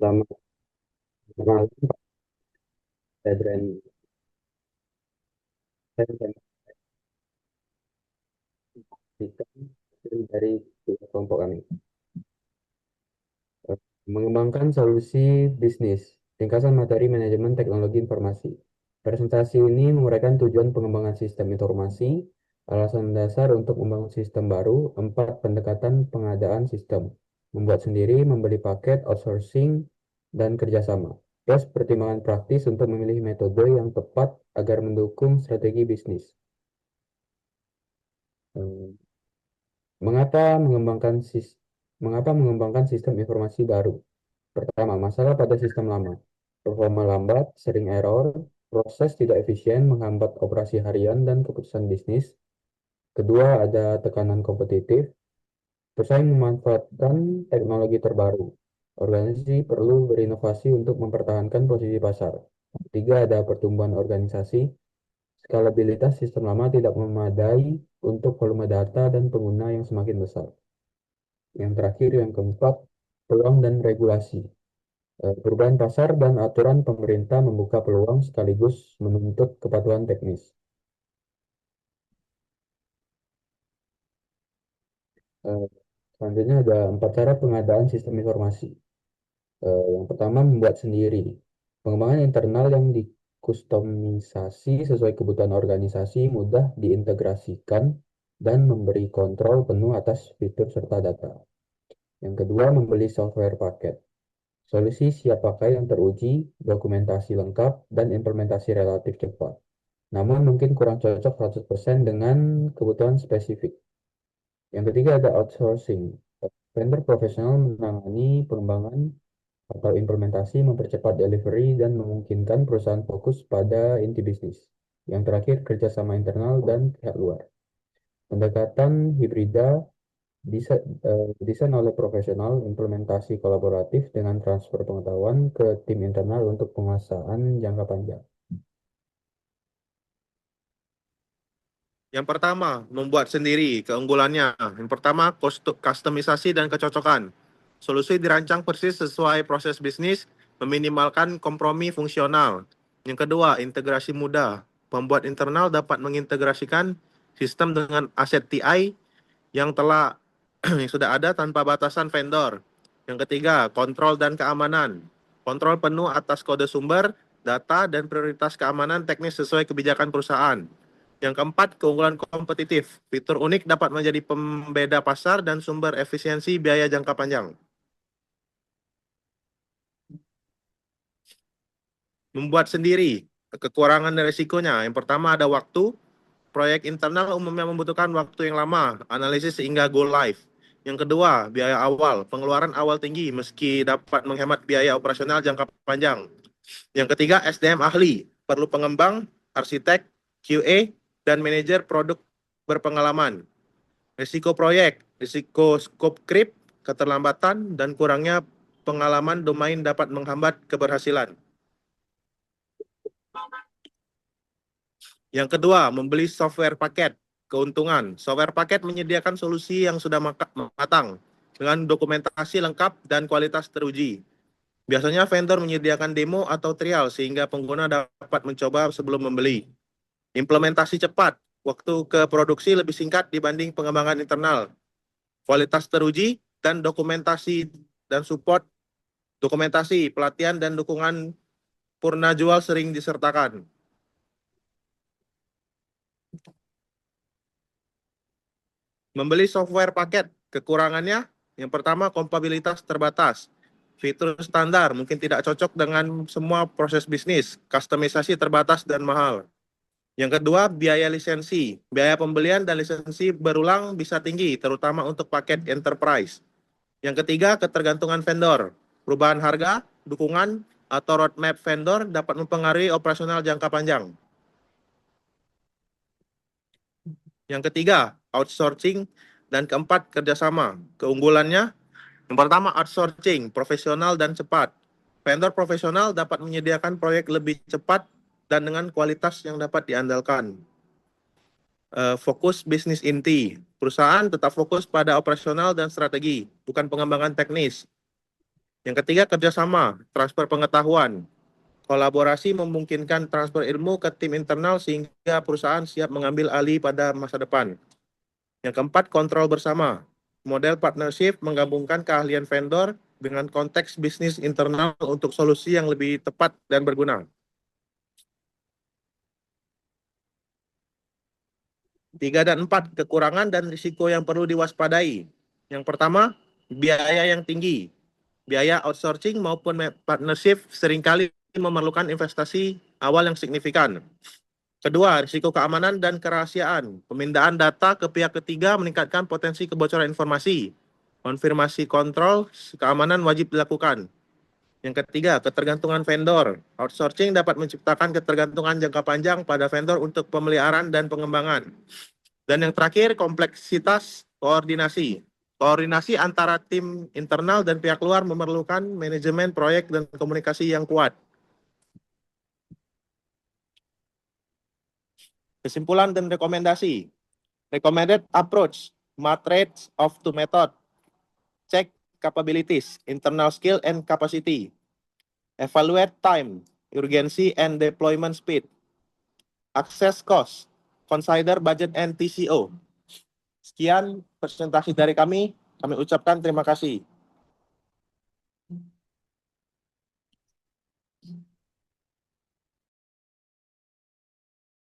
Selamat malam, Pak Febren. Saya dari kelompok kami. Eh, Mengembangkan solusi bisnis, ringkasan materi manajemen teknologi informasi. Presentasi ini menguraikan tujuan pengembangan sistem informasi, alasan dasar untuk membangun sistem baru, 4 pendekatan pengadaan sistem, membuat sendiri, membeli paket, outsourcing, dan kerjasama. Plus pertimbangan praktis untuk memilih metode yang tepat agar mendukung strategi bisnis. Eh, Mengapa mengembangkan sistem informasi baru? Pertama, masalah pada sistem lama. Performa lambat, sering error, proses tidak efisien, menghambat operasi harian dan keputusan bisnis. Kedua, ada tekanan kompetitif, pesaing memanfaatkan teknologi terbaru. Organisasi perlu berinovasi untuk mempertahankan posisi pasar. Ketiga, ada pertumbuhan organisasi. Skalabilitas sistem lama tidak memadai untuk volume data dan pengguna yang semakin besar. Yang terakhir, yang keempat, peluang dan regulasi. Perubahan pasar dan aturan pemerintah membuka peluang sekaligus menuntut kepatuhan teknis. Eh, Selanjutnya ada 4 cara pengadaan sistem informasi. Yang pertama, membuat sendiri. Pengembangan internal yang dikustomisasi sesuai kebutuhan organisasi mudah diintegrasikan dan memberi kontrol penuh atas fitur serta data. Yang kedua, membeli software paket. Solusi siap pakai yang teruji, dokumentasi lengkap, dan implementasi relatif cepat. Namun mungkin kurang cocok 100% dengan kebutuhan spesifik. Yang ketiga ada outsourcing. Vendor profesional menangani pengembangan atau implementasi, mempercepat delivery, dan memungkinkan perusahaan fokus pada inti bisnis. Yang terakhir, kerjasama internal dan pihak luar. Pendekatan hibrida desain oleh profesional, implementasi kolaboratif dengan transfer pengetahuan ke tim internal untuk penguasaan jangka panjang. Yang pertama, membuat sendiri keunggulannya. Yang pertama, kustomisasi dan kecocokan. Solusi dirancang persis sesuai proses bisnis, meminimalkan kompromi fungsional. Yang kedua, integrasi mudah. Pembuat internal dapat mengintegrasikan sistem dengan aset TI yang telah yang sudah ada tanpa batasan vendor. Yang ketiga, kontrol dan keamanan. Kontrol penuh atas kode sumber, data, dan prioritas keamanan teknis sesuai kebijakan perusahaan. Yang keempat, keunggulan kompetitif. Fitur unik dapat menjadi pembeda pasar dan sumber efisiensi biaya jangka panjang. Membuat sendiri, kekurangan dan risikonya. Yang pertama ada waktu. Proyek internal umumnya membutuhkan waktu yang lama, analisis sehingga go live. Yang kedua, biaya awal. Pengeluaran awal tinggi meski dapat menghemat biaya operasional jangka panjang. Yang ketiga, SDM ahli. Perlu pengembang, arsitek, QA, dan manajer produk berpengalaman. Risiko proyek, risiko scope creep, keterlambatan, dan kurangnya pengalaman domain dapat menghambat keberhasilan. Yang kedua, membeli software paket. Keuntungan, software paket menyediakan solusi yang sudah matang dengan dokumentasi lengkap dan kualitas teruji. Biasanya vendor menyediakan demo atau trial sehingga pengguna dapat mencoba sebelum membeli. Implementasi cepat, waktu ke produksi lebih singkat dibanding pengembangan internal. Kualitas teruji dan dokumentasi dan support, dokumentasi, pelatihan dan dukungan purna jual sering disertakan. Membeli software paket, kekurangannya yang pertama kompatibilitas terbatas. Fitur standar mungkin tidak cocok dengan semua proses bisnis, kustomisasi terbatas dan mahal. Yang kedua, biaya lisensi. Biaya pembelian dan lisensi berulang bisa tinggi, terutama untuk paket enterprise. Yang ketiga, ketergantungan vendor. Perubahan harga, dukungan, atau roadmap vendor dapat mempengaruhi operasional jangka panjang. Yang ketiga, outsourcing. Dan keempat, kerjasama. Keunggulannya, yang pertama, outsourcing, profesional dan cepat. Vendor profesional dapat menyediakan proyek lebih cepat dan dengan kualitas yang dapat diandalkan. Fokus bisnis inti. Perusahaan tetap fokus pada operasional dan strategi, bukan pengembangan teknis. Yang ketiga, kerjasama, transfer pengetahuan. Kolaborasi memungkinkan transfer ilmu ke tim internal sehingga perusahaan siap mengambil alih pada masa depan. Yang keempat, kontrol bersama. Model partnership menggabungkan keahlian vendor dengan konteks bisnis internal untuk solusi yang lebih tepat dan berguna. 3 dan 4, kekurangan dan risiko yang perlu diwaspadai. Yang pertama, biaya yang tinggi. Biaya outsourcing maupun partnership seringkali memerlukan investasi awal yang signifikan. Kedua, risiko keamanan dan kerahasiaan. Pemindahan data ke pihak ketiga meningkatkan potensi kebocoran informasi. Konfirmasi kontrol keamanan wajib dilakukan. Yang ketiga, ketergantungan vendor. Outsourcing dapat menciptakan ketergantungan jangka panjang pada vendor untuk pemeliharaan dan pengembangan. Dan yang terakhir, kompleksitas koordinasi. Koordinasi antara tim internal dan pihak luar memerlukan manajemen proyek dan komunikasi yang kuat. Kesimpulan dan rekomendasi. Recommended approach, matrix of two method. Check capabilities, internal skill and capacity. Evaluate time, urgency and deployment speed. Access cost, consider budget and TCO. Sekian presentasi dari kami ucapkan terima kasih.